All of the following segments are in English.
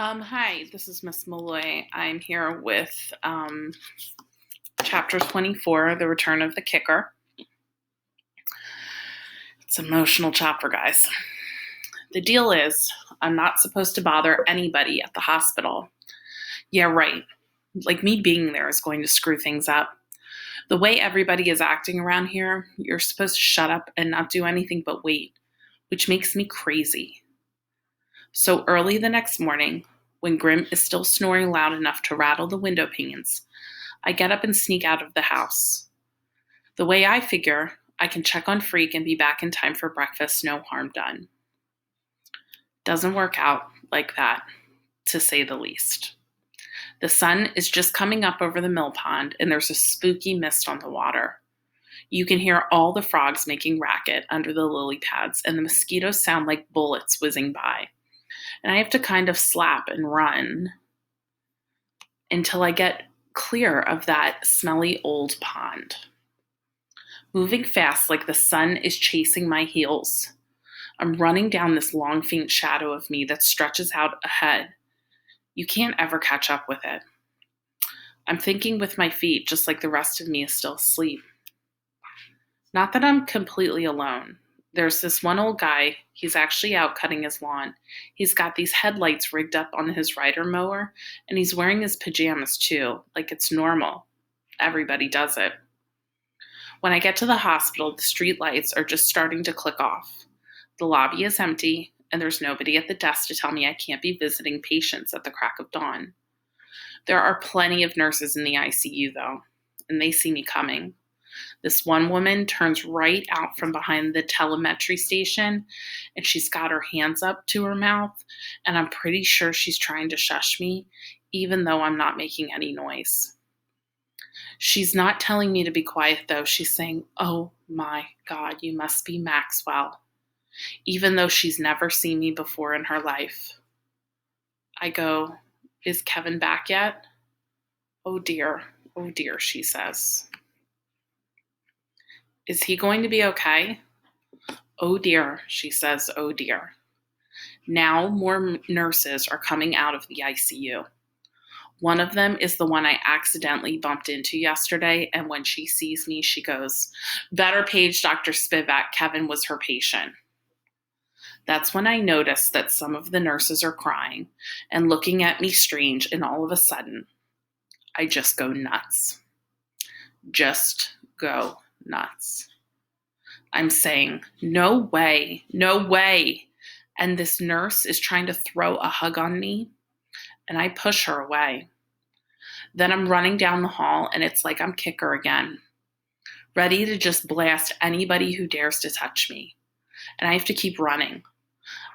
Hi, this is Miss Malloy. I'm here with chapter 24, The Return of the Kicker. It's an emotional chapter, guys. The deal is, I'm not supposed to bother anybody at the hospital. Yeah, right. Like me being there is going to screw things up. The way everybody is acting around here, you're supposed to shut up and not do anything but wait, which makes me crazy. So early the next morning, when Grim is still snoring loud enough to rattle the window panes, I get up and sneak out of the house. The way I figure, I can check on Freak and be back in time for breakfast, no harm done. Doesn't work out like that, to say the least. The sun is just coming up over the mill pond, and there's a spooky mist on the water. You can hear all the frogs making racket under the lily pads, and the mosquitoes sound like bullets whizzing by. And I have to kind of slap and run until I get clear of that smelly old pond. Moving fast like the sun is chasing my heels. I'm running down this long, faint shadow of me that stretches out ahead. You can't ever catch up with it. I'm thinking with my feet, just like the rest of me is still asleep. Not that I'm completely alone. There's this one old guy. He's actually out cutting his lawn. He's got these headlights rigged up on his rider mower, and he's wearing his pajamas too, like it's normal. Everybody does it. When I get to the hospital, the street lights are just starting to click off. The lobby is empty, and there's nobody at the desk to tell me I can't be visiting patients at the crack of dawn. There are plenty of nurses in the ICU, though, and they see me coming. This one woman turns right out from behind the telemetry station, and she's got her hands up to her mouth, and I'm pretty sure she's trying to shush me, even though I'm not making any noise. She's not telling me to be quiet, though. She's saying, "Oh my God, you must be Maxwell," even though she's never seen me before in her life. I go, "Is Kevin back yet?" Oh dear, she says. "Is he going to be okay?" Oh dear, she says, oh dear. Now more nurses are coming out of the ICU. One of them is the one I accidentally bumped into yesterday, and when she sees me, she goes, "Better page Dr. Spivak, Kevin was her patient." That's when I notice that some of the nurses are crying and looking at me strange, and all of a sudden, I just go nuts. Just go nuts. I'm saying, "No way, no way." And this nurse is trying to throw a hug on me, and I push her away. Then I'm running down the hall, and it's like I'm Kicker again, ready to just blast anybody who dares to touch me. And I have to keep running.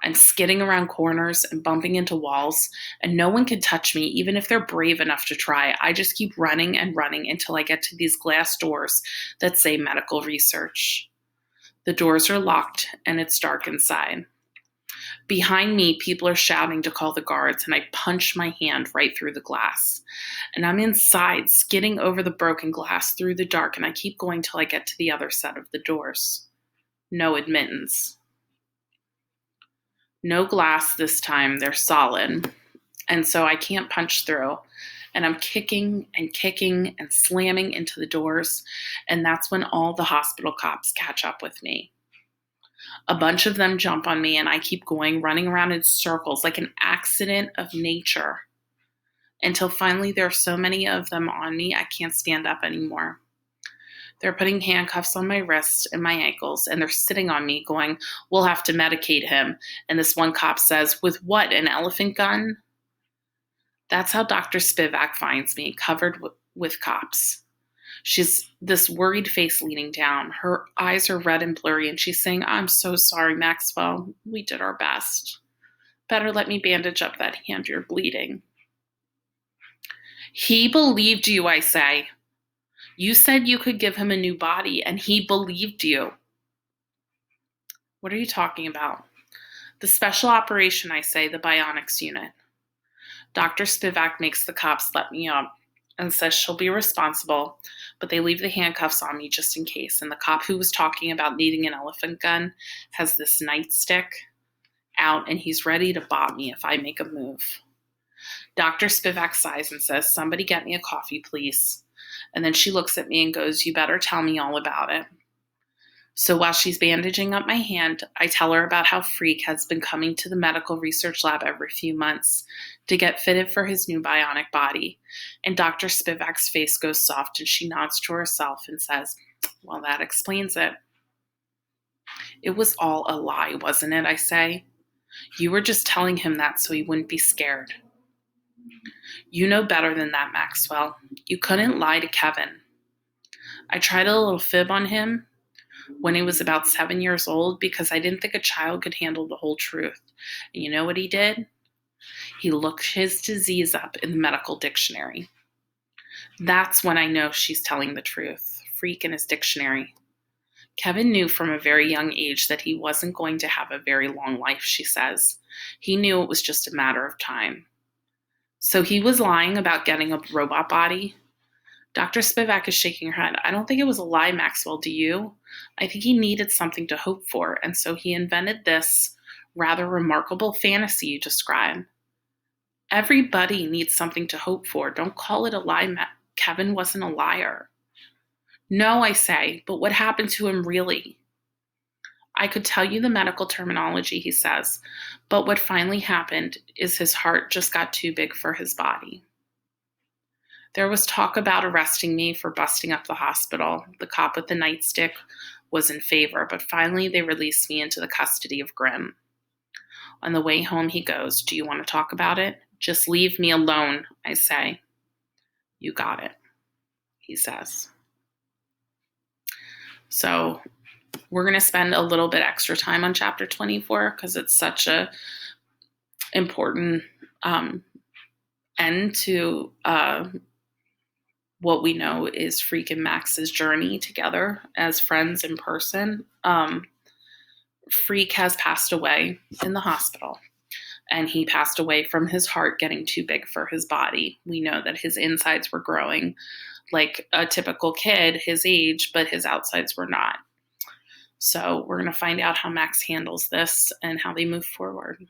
I'm skidding around corners and bumping into walls, and no one can touch me, even if they're brave enough to try. I just keep running and running until I get to these glass doors that say medical research. The doors are locked, and it's dark inside. Behind me, people are shouting to call the guards, and I punch my hand right through the glass. And I'm inside, skidding over the broken glass through the dark, and I keep going till I get to the other set of the doors. No admittance. No glass this time, they're solid. And so I can't punch through. And I'm kicking and slamming into the doors. And that's when all the hospital cops catch up with me. A bunch of them jump on me, and I keep going, running around in circles like an accident of nature. Until finally there are so many of them on me, I can't stand up anymore. They're putting handcuffs on my wrists and my ankles, and they're sitting on me going, "We'll have to medicate him." And this one cop says, "With what, an elephant gun?" That's how Dr. Spivak finds me, covered with cops. She's this worried face leaning down. Her eyes are red and blurry, and she's saying, "I'm so sorry, Maxwell. We did our best. Better let me bandage up that hand. You're bleeding." "He believed you," I say. "You said you could give him a new body, and he believed you." "What are you talking about?" "The special operation," I say, "the bionics unit." Dr. Spivak makes the cops let me up and says she'll be responsible, but they leave the handcuffs on me just in case. And the cop who was talking about needing an elephant gun has this nightstick out, and he's ready to bop me if I make a move. Dr. Spivak sighs and says, "Somebody get me a coffee, please." And then she looks at me and goes, "You better tell me all about it." So while she's bandaging up my hand, I tell her about how Freak has been coming to the medical research lab every few months to get fitted for his new bionic body. And Dr. Spivak's face goes soft and she nods to herself and says, "Well, that explains it." "It was all a lie, wasn't it?" I say. "You were just telling him that so he wouldn't be scared." "You know better than that, Maxwell. You couldn't lie to Kevin." "I tried a little fib on him when he was about 7 years old because I didn't think a child could handle the whole truth. And you know what he did? He looked his disease up in the medical dictionary." That's when I know she's telling the truth. Freak in his dictionary. "Kevin knew from a very young age that he wasn't going to have a very long life," she says. "He knew it was just a matter of time." "So he was lying about getting a robot body?" Dr. Spivak is shaking her head. "I don't think it was a lie, Maxwell, do you? I think he needed something to hope for, and so he invented this rather remarkable fantasy you describe." "Everybody needs something to hope for. Don't call it a lie. Kevin wasn't a liar." "No," I say, "but what happened to him really?" "I could tell you the medical terminology," he says, "but what finally happened is his heart just got too big for his body." There was talk about arresting me for busting up the hospital. The cop with the nightstick was in favor, but finally they released me into the custody of Grimm. On the way home, he goes, "Do you want to talk about it?" "Just leave me alone," I say. "You got it," he says. So we're going to spend a little bit extra time on chapter 24 because it's such a important end to what we know is Freak and Max's journey together as friends in person. Freak has passed away in the hospital, and he passed away from his heart getting too big for his body. We know that his insides were growing like a typical kid his age, but his outsides were not. So we're going to find out how Max handles this and how they move forward.